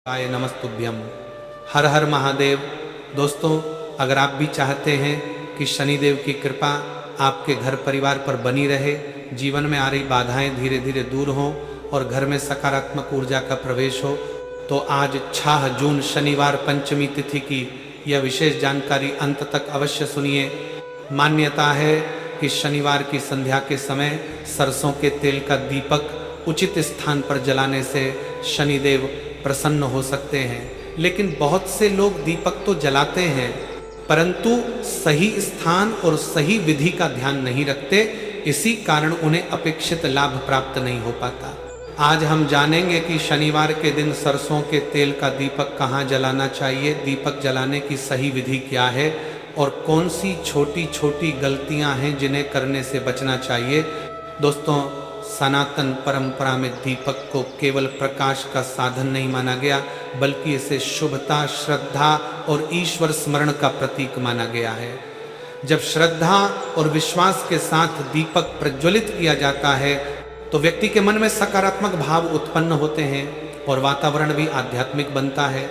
आय नमस्तुभ्यम। हर हर महादेव। दोस्तों, अगर आप भी चाहते हैं कि शनिदेव की कृपा आपके घर परिवार पर बनी रहे, जीवन में आ रही बाधाएं धीरे धीरे दूर हों और घर में सकारात्मक ऊर्जा का प्रवेश हो, तो आज 6 जून शनिवार पंचमी तिथि की यह विशेष जानकारी अंत तक अवश्य सुनिए। मान्यता है कि शनिवार की संध्या के समय सरसों के तेल का दीपक उचित स्थान पर जलाने से शनिदेव प्रसन्न हो सकते हैं। लेकिन बहुत से लोग दीपक तो जलाते हैं, परंतु सही स्थान और सही विधि का ध्यान नहीं रखते, इसी कारण उन्हें अपेक्षित लाभ प्राप्त नहीं हो पाता। आज हम जानेंगे कि शनिवार के दिन सरसों के तेल का दीपक कहाँ जलाना चाहिए, दीपक जलाने की सही विधि क्या है और कौन सी छोटी छोटी गलतियां हैं जिन्हें करने से बचना चाहिए। दोस्तों, सनातन परंपरा में दीपक को केवल प्रकाश का साधन नहीं माना गया, बल्कि इसे शुभता, श्रद्धा और ईश्वर स्मरण का प्रतीक माना गया है। जब श्रद्धा और विश्वास के साथ दीपक प्रज्वलित किया जाता है तो व्यक्ति के मन में सकारात्मक भाव उत्पन्न होते हैं और वातावरण भी आध्यात्मिक बनता है।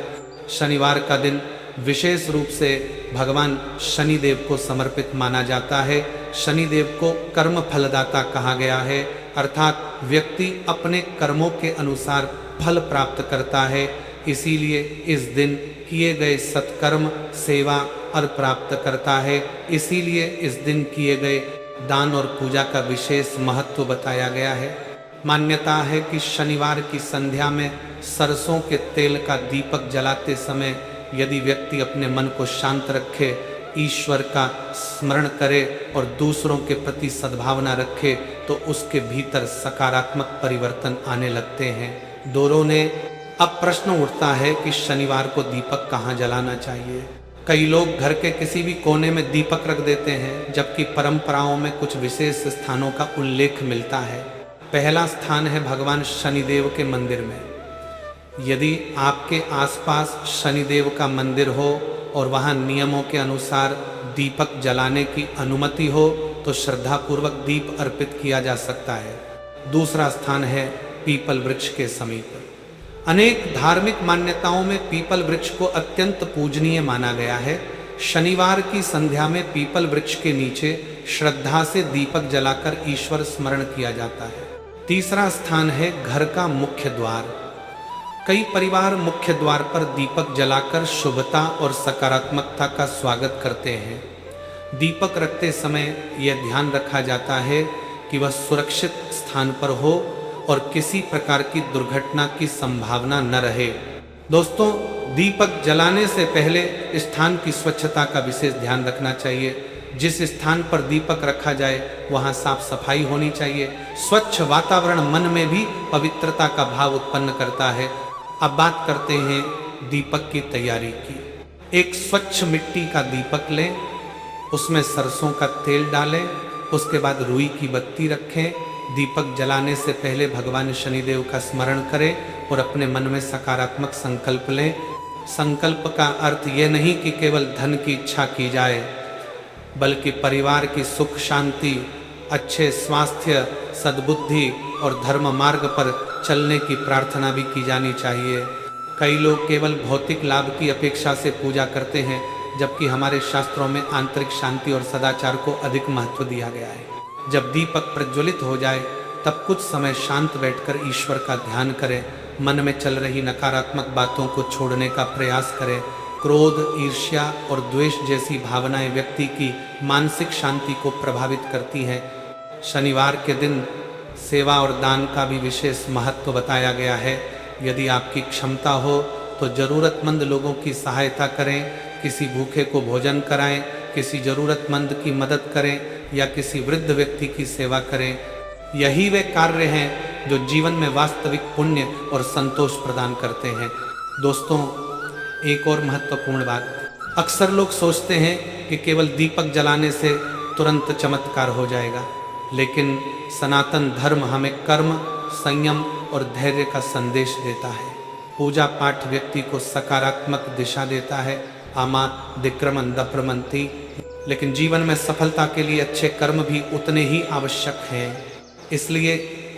शनिवार का दिन विशेष रूप से भगवान शनिदेव को समर्पित माना जाता है। शनिदेव को कर्म फलदाता कहा गया है, अर्थात व्यक्ति अपने कर्मों के अनुसार फल प्राप्त करता है। इसीलिए इस दिन किए गए सत्कर्म सेवा और प्राप्त करता है। इसीलिए इस दिन किए गए दान और पूजा का विशेष महत्व बताया गया है। मान्यता है कि शनिवार की संध्या में सरसों के तेल का दीपक जलाते समय यदि व्यक्ति अपने मन को शांत रखे, ईश्वर का स्मरण करे और दूसरों के प्रति सद्भावना रखे, तो उसके भीतर सकारात्मक परिवर्तन आने लगते हैं। दोनों ने अब प्रश्न उठता है कि शनिवार को दीपक कहाँ जलाना चाहिए। कई लोग घर के किसी भी कोने में दीपक रख देते हैं, जबकि परंपराओं में कुछ विशेष स्थानों का उल्लेख मिलता है। पहला स्थान है भगवान शनिदेव के मंदिर में। यदि आपके आसपास शनिदेव का मंदिर हो और वहाँ नियमों के अनुसार दीपक जलाने की अनुमति हो, तो श्रद्धापूर्वक दीप अर्पित किया जा सकता है। दूसरा स्थान है पीपल वृक्ष के समीप। अनेक धार्मिक मान्यताओं में पीपल वृक्ष को अत्यंत पूजनीय माना गया है। शनिवार की संध्या में पीपल वृक्ष के नीचे श्रद्धा से दीपक जलाकर ईश्वर स्मरण किया जाता है। तीसरा स्थान है घर का मुख्य द्वार। कई परिवार मुख्य द्वार पर दीपक जलाकर शुभता और सकारात्मकता का स्वागत करते हैं। दीपक रखते समय यह ध्यान रखा जाता है कि वह सुरक्षित स्थान पर हो और किसी प्रकार की दुर्घटना की संभावना न रहे। दोस्तों, दीपक जलाने से पहले स्थान की स्वच्छता का विशेष ध्यान रखना चाहिए। जिस स्थान पर दीपक रखा जाए वहाँ साफ सफाई होनी चाहिए। स्वच्छ वातावरण मन में भी पवित्रता का भाव उत्पन्न करता है। अब बात करते हैं दीपक की तैयारी की। एक स्वच्छ मिट्टी का दीपक लें, उसमें सरसों का तेल डालें, उसके बाद रुई की बत्ती रखें। दीपक जलाने से पहले भगवान शनिदेव का स्मरण करें और अपने मन में सकारात्मक संकल्प लें। संकल्प का अर्थ यह नहीं कि केवल धन की इच्छा की जाए, बल्कि परिवार की सुख शांति, अच्छे स्वास्थ्य, सद्बुद्धि और धर्म मार्ग पर चलने की प्रार्थना भी की जानी चाहिए। कई लोग केवल भौतिक लाभ की अपेक्षा से पूजा करते हैं, जबकि हमारे शास्त्रों में आंतरिक शांति और सदाचार को अधिक महत्व दिया गया है। जब दीपक प्रज्वलित हो जाए तब कुछ समय शांत बैठकर ईश्वर का ध्यान करें। मन में चल रही नकारात्मक बातों को छोड़ने का प्रयास करें। क्रोध, ईर्ष्या और द्वेष जैसी भावनाएं व्यक्ति की मानसिक शांति को प्रभावित करती हैं। शनिवार के दिन सेवा और दान का भी विशेष महत्व बताया गया है। यदि आपकी क्षमता हो तो जरूरतमंद लोगों की सहायता करें, किसी भूखे को भोजन कराएं, किसी जरूरतमंद की मदद करें या किसी वृद्ध व्यक्ति की सेवा करें। यही वे कार्य हैं जो जीवन में वास्तविक पुण्य और संतोष प्रदान करते हैं। दोस्तों, एक और महत्वपूर्ण बात, अक्सर लोग सोचते हैं कि केवल दीपक जलाने से तुरंत चमत्कार हो जाएगा, लेकिन सनातन धर्म हमें कर्म, संयम और धैर्य का संदेश देता है। पूजा पाठ व्यक्ति को सकारात्मक दिशा देता है, आमात दिक्रमन दप्रमंती, लेकिन जीवन में सफलता के लिए अच्छे कर्म भी उतने ही आवश्यक हैं। इसलिए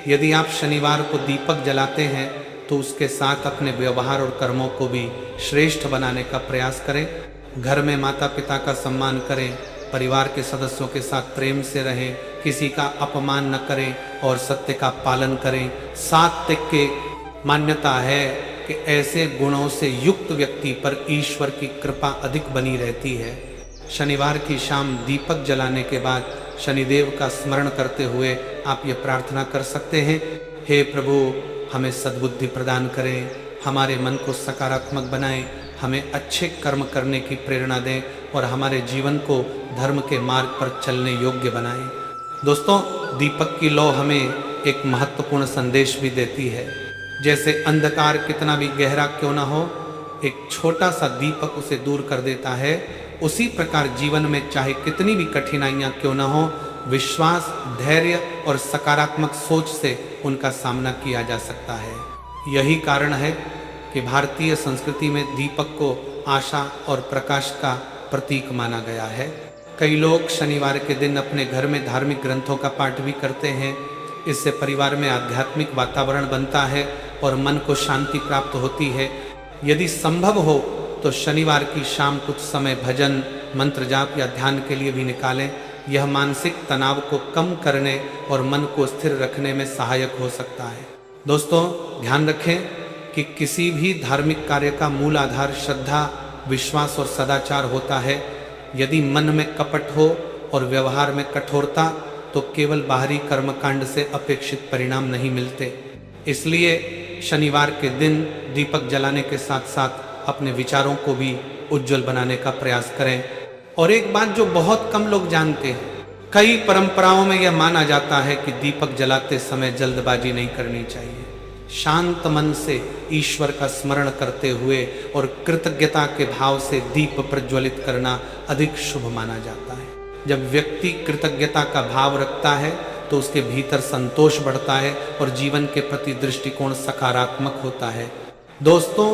यदि आप शनिवार को दीपक जलाते हैं तो उसके साथ अपने व्यवहार और कर्मों को भी श्रेष्ठ बनाने का प्रयास करें। घर में माता पिता का सम्मान करें, परिवार के सदस्यों के साथ प्रेम से रहें, किसी का अपमान न करें और सत्य का पालन करें। सात्विक की मान्यता है कि ऐसे गुणों से युक्त व्यक्ति पर ईश्वर की कृपा अधिक बनी रहती है। शनिवार की शाम दीपक जलाने के बाद शनिदेव का स्मरण करते हुए आप ये प्रार्थना कर सकते हैं, हे प्रभु हमें सद्बुद्धि प्रदान करें, हमारे मन को सकारात्मक बनाएं, हमें अच्छे कर्म करने की प्रेरणा दें और हमारे जीवन को धर्म के मार्ग पर चलने योग्य बनाएं। दोस्तों, दीपक की लौ हमें एक महत्वपूर्ण संदेश भी देती है। जैसे अंधकार कितना भी गहरा क्यों ना हो, एक छोटा सा दीपक उसे दूर कर देता है, उसी प्रकार जीवन में चाहे कितनी भी कठिनाइयां क्यों ना हो, विश्वास, धैर्य और सकारात्मक सोच से उनका सामना किया जा सकता है। यही कारण है कि भारतीय संस्कृति में दीपक को आशा और प्रकाश का प्रतीक माना गया है। कई लोग शनिवार के दिन अपने घर में धार्मिक ग्रंथों का पाठ भी करते हैं। इससे परिवार में आध्यात्मिक वातावरण बनता है और मन को शांति प्राप्त होती है। यदि संभव हो तो शनिवार की शाम कुछ समय भजन, मंत्र जाप या ध्यान के लिए भी निकालें। यह मानसिक तनाव को कम करने और मन को स्थिर रखने में सहायक हो सकता है। दोस्तों, ध्यान रखें कि किसी भी धार्मिक कार्य का मूल आधार श्रद्धा, विश्वास और सदाचार होता है। यदि मन में कपट हो और व्यवहार में कठोरता तो केवल बाहरी कर्मकांड से अपेक्षित परिणाम नहीं मिलते। इसलिए शनिवार के दिन दीपक जलाने के साथ साथ अपने विचारों को भी उज्जवल बनाने का प्रयास करें। और एक बात जो बहुत कम लोग जानते हैं, कई परंपराओं में यह माना जाता है कि दीपक जलाते समय जल्दबाजी नहीं करनी चाहिए। शांत मन से ईश्वर का स्मरण करते हुए और कृतज्ञता के भाव से दीप प्रज्वलित करना अधिक शुभ माना जाता है। जब व्यक्ति कृतज्ञता का भाव रखता है तो उसके भीतर संतोष बढ़ता है और जीवन के प्रति दृष्टिकोण सकारात्मक होता है। दोस्तों,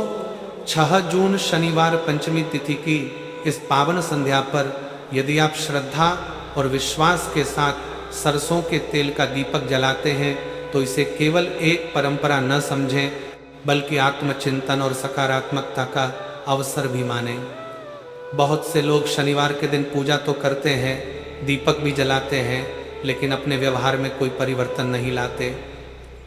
6 जून शनिवार पंचमी तिथि की इस पावन संध्या पर यदि आप श्रद्धा और विश्वास के साथ सरसों के तेल का दीपक जलाते हैं तो इसे केवल एक परंपरा न समझें, बल्कि आत्मचिंतन और सकारात्मकता का अवसर भी मानें। बहुत से लोग शनिवार के दिन पूजा तो करते हैं, दीपक भी जलाते हैं, लेकिन अपने व्यवहार में कोई परिवर्तन नहीं लाते।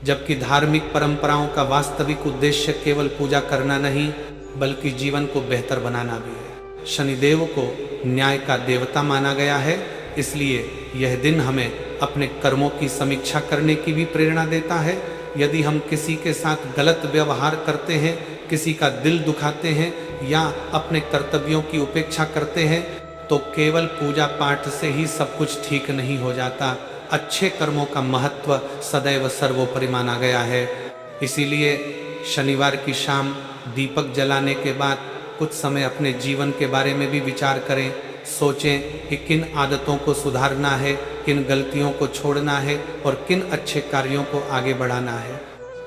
जबकि धार्मिक परंपराओं का वास्तविक उद्देश्य केवल पूजा करना नहीं, बल्कि जीवन को बेहतर बनाना भी है। शनिदेव को न्याय का देवता माना गया है, इसलिए यह दिन हमें अपने कर्मों की समीक्षा करने की भी प्रेरणा देता है। यदि हम किसी के साथ गलत व्यवहार करते हैं, किसी का दिल दुखाते हैं या अपने कर्तव्यों की उपेक्षा करते हैं, तो केवल पूजा पाठ से ही सब कुछ ठीक नहीं हो जाता। अच्छे कर्मों का महत्व सदैव सर्वोपरि माना गया है। इसीलिए शनिवार की शाम दीपक जलाने के बाद कुछ समय अपने जीवन के बारे में भी विचार करें। सोचें कि किन आदतों को सुधारना है, किन गलतियों को छोड़ना है और किन अच्छे कार्यों को आगे बढ़ाना है।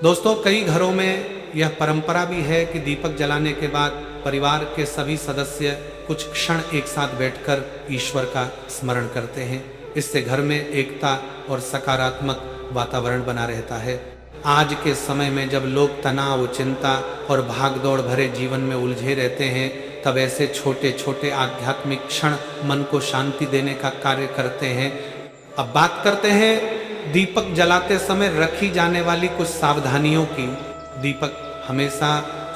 दोस्तों, कई घरों में यह परंपरा भी है कि दीपक जलाने के बाद परिवार के सभी सदस्य कुछ क्षण एक साथ बैठकर ईश्वर का स्मरण करते हैं। इससे घर में एकता और सकारात्मक वातावरण बना रहता है। आज के समय में जब लोग तनाव, चिंता और भागदौड़ भरे जीवन में उलझे रहते हैं, तब ऐसे छोटे छोटे आध्यात्मिक क्षण मन को शांति देने का कार्य करते हैं। अब बात करते हैं दीपक जलाते समय रखी जाने वाली कुछ सावधानियों की। दीपक हमेशा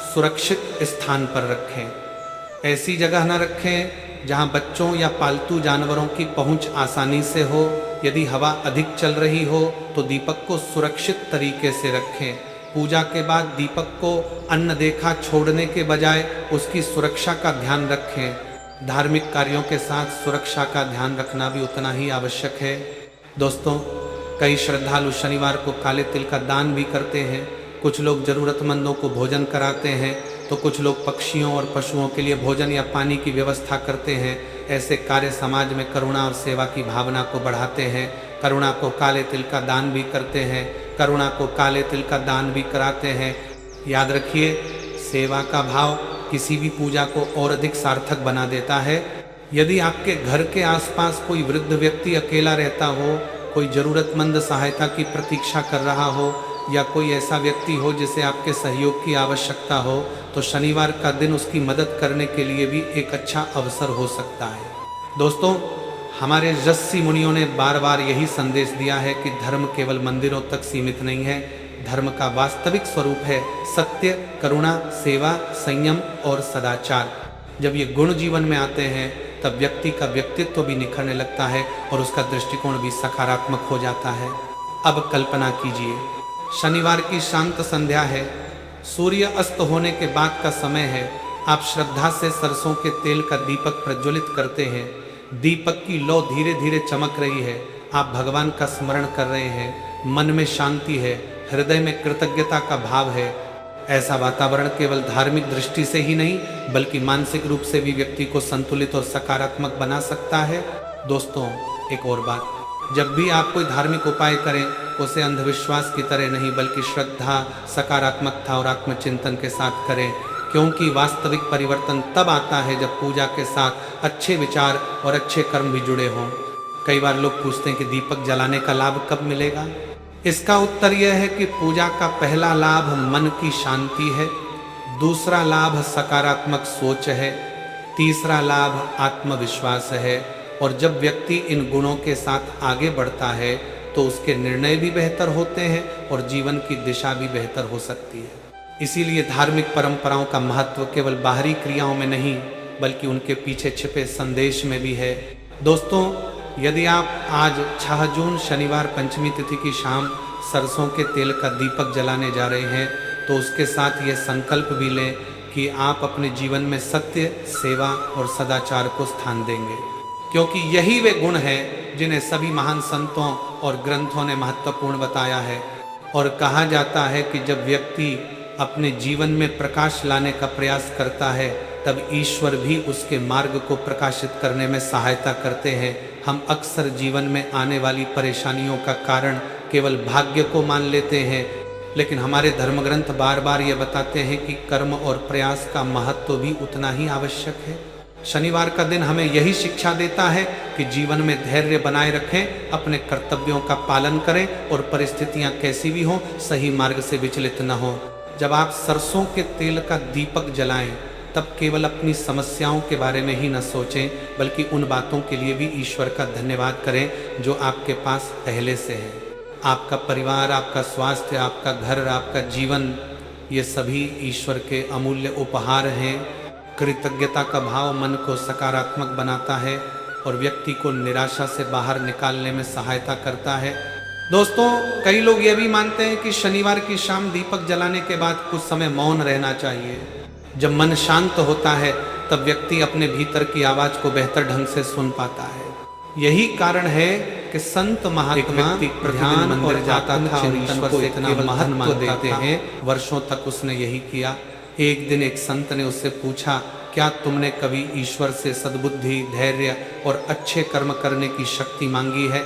सुरक्षित स्थान पर रखें। ऐसी जगह न रखें जहां बच्चों या पालतू जानवरों की पहुंच आसानी से हो। यदि हवा अधिक चल रही हो तो दीपक को सुरक्षित तरीके से रखें। पूजा के बाद दीपक को अनदेखा छोड़ने के बजाय उसकी सुरक्षा का ध्यान रखें। धार्मिक कार्यों के साथ सुरक्षा का ध्यान रखना भी उतना ही आवश्यक है। दोस्तों, कई श्रद्धालु शनिवार को काले तिल का दान भी करते हैं। कुछ लोग जरूरतमंदों को भोजन कराते हैं, तो कुछ लोग पक्षियों और पशुओं के लिए भोजन या पानी की व्यवस्था करते हैं। ऐसे कार्य समाज में करुणा और सेवा की भावना को बढ़ाते हैं। करुणा को काले तिल का दान भी करते हैं, करुणा को काले तिल का दान भी कराते हैं। याद रखिए, सेवा का भाव किसी भी पूजा को और अधिक सार्थक बना देता है। यदि आपके घर के आसपास कोई वृद्ध व्यक्ति अकेला रहता हो, कोई जरूरतमंद सहायता की प्रतीक्षा कर रहा हो या कोई ऐसा व्यक्ति हो जिसे आपके सहयोग की आवश्यकता हो, तो शनिवार का दिन उसकी मदद करने के लिए भी एक अच्छा अवसर हो सकता है। दोस्तों, हमारे ऋषि मुनियों ने बार बार यही संदेश दिया है कि धर्म केवल मंदिरों तक सीमित नहीं है। धर्म का वास्तविक स्वरूप है सत्य, करुणा, सेवा, संयम और सदाचार। जब ये गुण जीवन में आते हैं तब व्यक्ति का व्यक्तित्व भी निखरने लगता है और उसका दृष्टिकोण भी सकारात्मक हो जाता है। अब कल्पना कीजिए, शनिवार की शांत संध्या है, सूर्य अस्त होने के बाद का समय है। आप श्रद्धा से सरसों के तेल का दीपक प्रज्वलित करते हैं। दीपक की लौ धीरे धीरे चमक रही है। आप भगवान का स्मरण कर रहे हैं। मन में शांति है, हृदय में कृतज्ञता का भाव है। ऐसा वातावरण केवल धार्मिक दृष्टि से ही नहीं बल्कि मानसिक रूप से भी व्यक्ति को संतुलित और सकारात्मक बना सकता है। दोस्तों, एक और बात, जब भी आप कोई धार्मिक उपाय करें उसे अंधविश्वास की तरह नहीं बल्कि श्रद्धा, सकारात्मकता और आत्मचिंतन के साथ करें, क्योंकि वास्तविक परिवर्तन तब आता है जब पूजा के साथ अच्छे विचार और अच्छे कर्म भी जुड़े हों। कई बार लोग पूछते हैं कि दीपक जलाने का लाभ कब मिलेगा। इसका उत्तर यह है कि पूजा का पहला लाभ मन की शांति है, दूसरा लाभ सकारात्मक सोच है, तीसरा लाभ आत्मविश्वास है। और जब व्यक्ति इन गुणों के साथ आगे बढ़ता है तो उसके निर्णय भी बेहतर होते हैं और जीवन की दिशा भी बेहतर हो सकती है। इसीलिए धार्मिक परंपराओं का महत्व केवल बाहरी क्रियाओं में नहीं बल्कि उनके पीछे छिपे संदेश में भी है। दोस्तों, यदि आप आज 6 जून शनिवार पंचमी तिथि की शाम सरसों के तेल का दीपक जलाने जा रहे हैं तो उसके साथ ये संकल्प भी लें कि आप अपने जीवन में सत्य, सेवा और सदाचार को स्थान देंगे, क्योंकि यही वे गुण हैं जिन्हें सभी महान संतों और ग्रंथों ने महत्वपूर्ण बताया है। और कहा जाता है कि जब व्यक्ति अपने जीवन में प्रकाश लाने का प्रयास करता है तब ईश्वर भी उसके मार्ग को प्रकाशित करने में सहायता करते हैं। हम अक्सर जीवन में आने वाली परेशानियों का कारण केवल भाग्य को मान लेते हैं, लेकिन हमारे धर्मग्रंथ बार बार ये बताते हैं कि कर्म और प्रयास का महत्व भी उतना ही आवश्यक है। शनिवार का दिन हमें यही शिक्षा देता है कि जीवन में धैर्य बनाए रखें, अपने कर्तव्यों का पालन करें और परिस्थितियां कैसी भी हों सही मार्ग से विचलित न हो। जब आप सरसों के तेल का दीपक जलाएं तब केवल अपनी समस्याओं के बारे में ही न सोचें बल्कि उन बातों के लिए भी ईश्वर का धन्यवाद करें जो आपके पास पहले से है। आपका परिवार, आपका स्वास्थ्य, आपका घर, आपका जीवन, ये सभी ईश्वर के अमूल्य उपहार हैं। कृतज्ञता का भाव मन को सकारात्मक बनाता है और व्यक्ति को निराशा से बाहर निकालने में सहायता करता है। दोस्तों, कई लोग ये भी मानते हैं कि शनिवार की शाम दीपक जलाने के बाद कुछ समय मौन रहना चाहिए। जब मन शांत होता है तब व्यक्ति अपने भीतर की आवाज को बेहतर ढंग से सुन पाता है। यही कारण है कि संत महात्मा ध्यान और जाता था और ईश्वर को इतना महत्व देते हैं। वर्षों तक उसने यही किया। एक दिन एक संत ने उससे पूछा, क्या तुमने कभी ईश्वर से सद्बुद्धि, धैर्य और अच्छे कर्म करने की शक्ति मांगी है?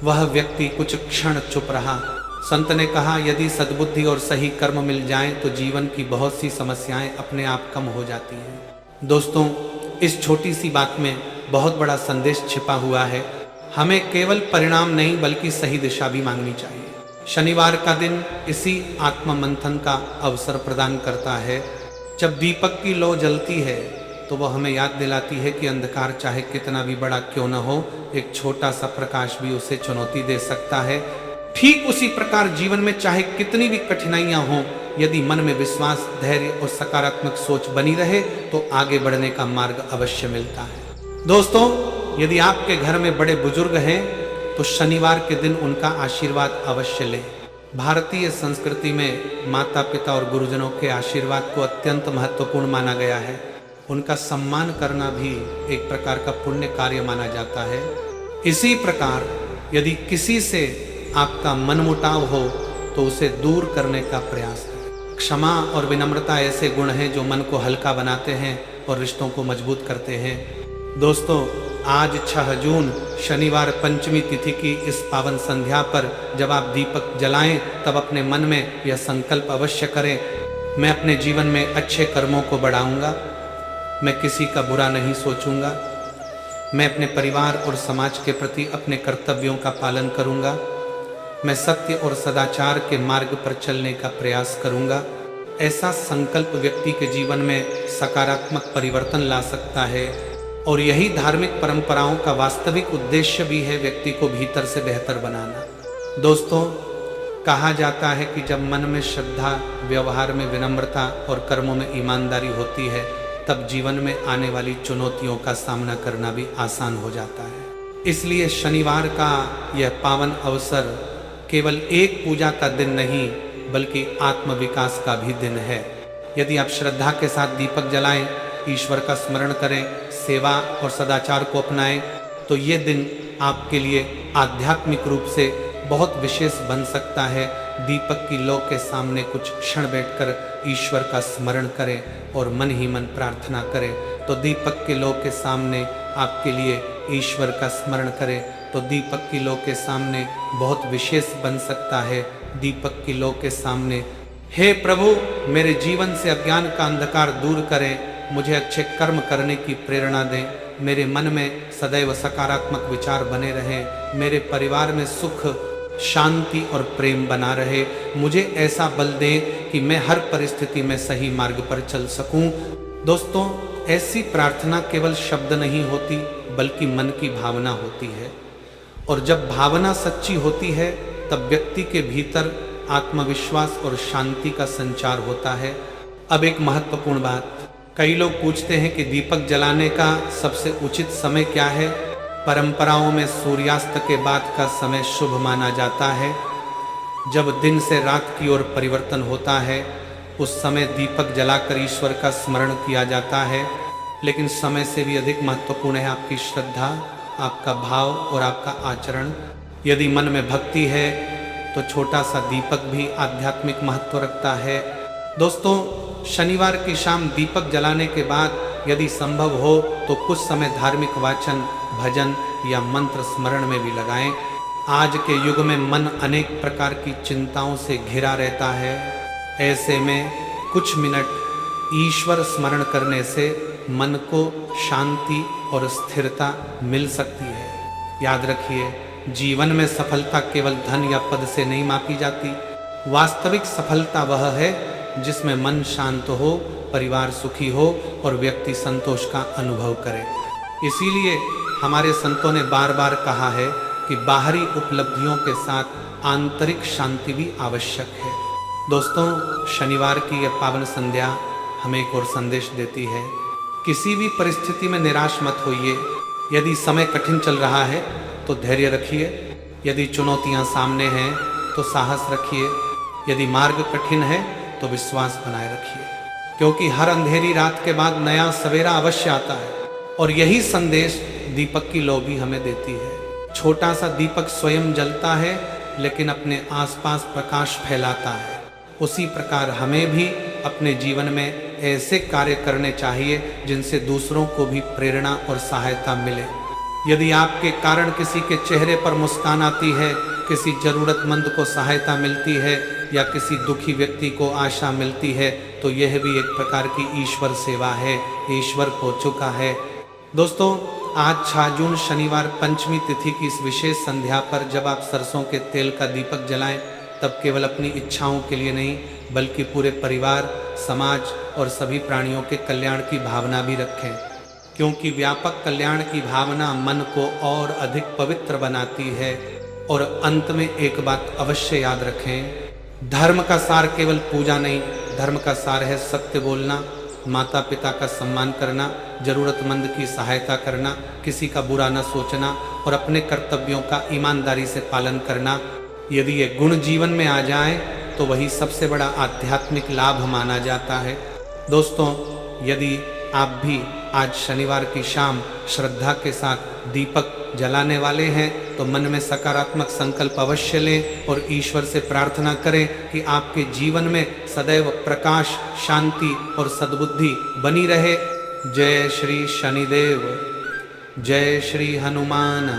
वह व्यक्ति कुछ क्षण चुप रहा। संत ने कहा, यदि सद्बुद्धि और सही कर्म मिल जाएं तो जीवन की बहुत सी समस्याएं अपने आप कम हो जाती हैं। दोस्तों, इस छोटी सी बात में बहुत बड़ा संदेश छिपा हुआ है। हमें केवल परिणाम नहीं बल्कि सही दिशा भी मांगनी चाहिए। शनिवार का दिन इसी आत्म मंथन का अवसर प्रदान करता है। जब दीपक की लौ जलती है तो वह हमें याद दिलाती है कि अंधकार चाहे कितना भी बड़ा क्यों न हो, एक छोटा सा प्रकाश भी उसे चुनौती दे सकता है। ठीक उसी प्रकार जीवन में चाहे कितनी भी कठिनाइयां हों, यदि मन में विश्वास, धैर्य और सकारात्मक सोच बनी रहे तो आगे बढ़ने का मार्ग अवश्य मिलता है। दोस्तों, यदि आपके घर में बड़े बुजुर्ग हैं तो शनिवार के दिन उनका आशीर्वाद अवश्य लें। भारतीय संस्कृति में माता पिता और गुरुजनों के आशीर्वाद को अत्यंत महत्वपूर्ण माना गया है। उनका सम्मान करना भी एक प्रकार का पुण्य कार्य माना जाता है। इसी प्रकार यदि किसी से आपका मनमुटाव हो तो उसे दूर करने का प्रयास करें। क्षमा और विनम्रता ऐसे गुण हैं जो मन को हल्का बनाते हैं और रिश्तों को मजबूत करते हैं। दोस्तों, आज 6 जून शनिवार पंचमी तिथि की इस पावन संध्या पर जब आप दीपक जलाएं तब अपने मन में यह संकल्प अवश्य करें, मैं अपने जीवन में अच्छे कर्मों को बढ़ाऊंगा, मैं किसी का बुरा नहीं सोचूंगा, मैं अपने परिवार और समाज के प्रति अपने कर्तव्यों का पालन करूंगा, मैं सत्य और सदाचार के मार्ग पर चलने का प्रयास करूंगा। ऐसा संकल्प व्यक्ति के जीवन में सकारात्मक परिवर्तन ला सकता है और यही धार्मिक परंपराओं का वास्तविक उद्देश्य भी है, व्यक्ति को भीतर से बेहतर बनाना। दोस्तों, कहा जाता है कि जब मन में श्रद्धा, व्यवहार में विनम्रता और कर्मों में ईमानदारी होती है, तब जीवन में आने वाली चुनौतियों का सामना करना भी आसान हो जाता है। इसलिए शनिवार का यह पावन अवसर केवल एक पूजा का दिन नहीं बल्कि आत्म विकास का भी दिन है। यदि आप श्रद्धा के साथ दीपक जलाएं, ईश्वर का स्मरण करें, सेवा और सदाचार को अपनाएं, तो ये दिन आपके लिए आध्यात्मिक रूप से बहुत विशेष बन सकता है। दीपक की लौ के सामने कुछ क्षण बैठकर ईश्वर का स्मरण करें और मन ही मन प्रार्थना करें, तो दीपक के लौ के सामने आपके लिए ईश्वर का स्मरण करें तो दीपक की लौ के सामने बहुत विशेष बन सकता है। दीपक की लौ के सामने, हे प्रभु, मेरे जीवन से अज्ञान का अंधकार दूर करें, मुझे अच्छे कर्म करने की प्रेरणा दें, मेरे मन में सदैव सकारात्मक विचार बने रहें, मेरे परिवार में सुख, शांति और प्रेम बना रहे, मुझे ऐसा बल दें कि मैं हर परिस्थिति में सही मार्ग पर चल सकूं। दोस्तों, ऐसी प्रार्थना केवल शब्द नहीं होती बल्कि मन की भावना होती है, और जब भावना सच्ची होती है तब व्यक्ति के भीतर आत्मविश्वास और शांति का संचार होता है। अब एक महत्वपूर्ण बात, कई लोग पूछते हैं कि दीपक जलाने का सबसे उचित समय क्या है। परंपराओं में सूर्यास्त के बाद का समय शुभ माना जाता है। जब दिन से रात की ओर परिवर्तन होता है, उस समय दीपक जलाकर ईश्वर का स्मरण किया जाता है। लेकिन समय से भी अधिक महत्वपूर्ण है आपकी श्रद्धा, आपका भाव और आपका आचरण। यदि मन में भक्ति है तो छोटा सा दीपक भी आध्यात्मिक महत्व रखता है। दोस्तों, शनिवार की शाम दीपक जलाने के बाद यदि संभव हो तो कुछ समय धार्मिक वाचन, भजन या मंत्र स्मरण में भी लगाएं। आज के युग में मन अनेक प्रकार की चिंताओं से घिरा रहता है। ऐसे में कुछ मिनट ईश्वर स्मरण करने से मन को शांति और स्थिरता मिल सकती है। याद रखिए, जीवन में सफलता केवल धन या पद से नहीं मापी जाती। वास्तविक सफलता वह है जिसमें मन शांत हो, परिवार सुखी हो और व्यक्ति संतोष का अनुभव करे। इसीलिए हमारे संतों ने बार बार कहा है कि बाहरी उपलब्धियों के साथ आंतरिक शांति भी आवश्यक है। दोस्तों, शनिवार की यह पावन संध्या हमें एक और संदेश देती है, किसी भी परिस्थिति में निराश मत होइए। यदि समय कठिन चल रहा है तो धैर्य रखिए, यदि चुनौतियां सामने हैं तो साहस रखिए, यदि मार्ग कठिन है तो विश्वास बनाए रखिए, क्योंकि हर अंधेरी रात के बाद नया सवेरा अवश्य आता है। और यही संदेश दीपक की लौ भी हमें देती है। छोटा सा दीपक स्वयं जलता है लेकिन अपने आसपास प्रकाश फैलाता है। उसी प्रकार हमें भी अपने जीवन में ऐसे कार्य करने चाहिए जिनसे दूसरों को भी प्रेरणा और सहायता मिले। यदि आपके कारण किसी के चेहरे पर मुस्कान आती है, किसी जरूरतमंद को सहायता मिलती है या किसी दुखी व्यक्ति को आशा मिलती है, तो यह भी एक प्रकार की ईश्वर सेवा है, ईश्वर हो चुका है। दोस्तों, आज 6 जून शनिवार पंचमी तिथि की इस विशेष संध्या पर जब आप सरसों के तेल का दीपक जलाएं, तब केवल अपनी इच्छाओं के लिए नहीं बल्कि पूरे परिवार, समाज और सभी प्राणियों के कल्याण की भावना भी रखें, क्योंकि व्यापक कल्याण की भावना मन को और अधिक पवित्र बनाती है। और अंत में एक बात अवश्य याद रखें, धर्म का सार केवल पूजा नहीं, धर्म का सार है सत्य बोलना, माता पिता का सम्मान करना, जरूरतमंद की सहायता करना, किसी का बुरा न सोचना और अपने कर्तव्यों का ईमानदारी से पालन करना। यदि ये गुण जीवन में आ जाएं तो वही सबसे बड़ा आध्यात्मिक लाभ माना जाता है। दोस्तों, यदि आप भी आज शनिवार की शाम श्रद्धा के साथ दीपक जलाने वाले हैं तो मन में सकारात्मक संकल्प अवश्य लें और ईश्वर से प्रार्थना करें कि आपके जीवन में सदैव प्रकाश, शांति और सद्बुद्धि बनी रहे। जय श्री शनिदेव, जय श्री हनुमान।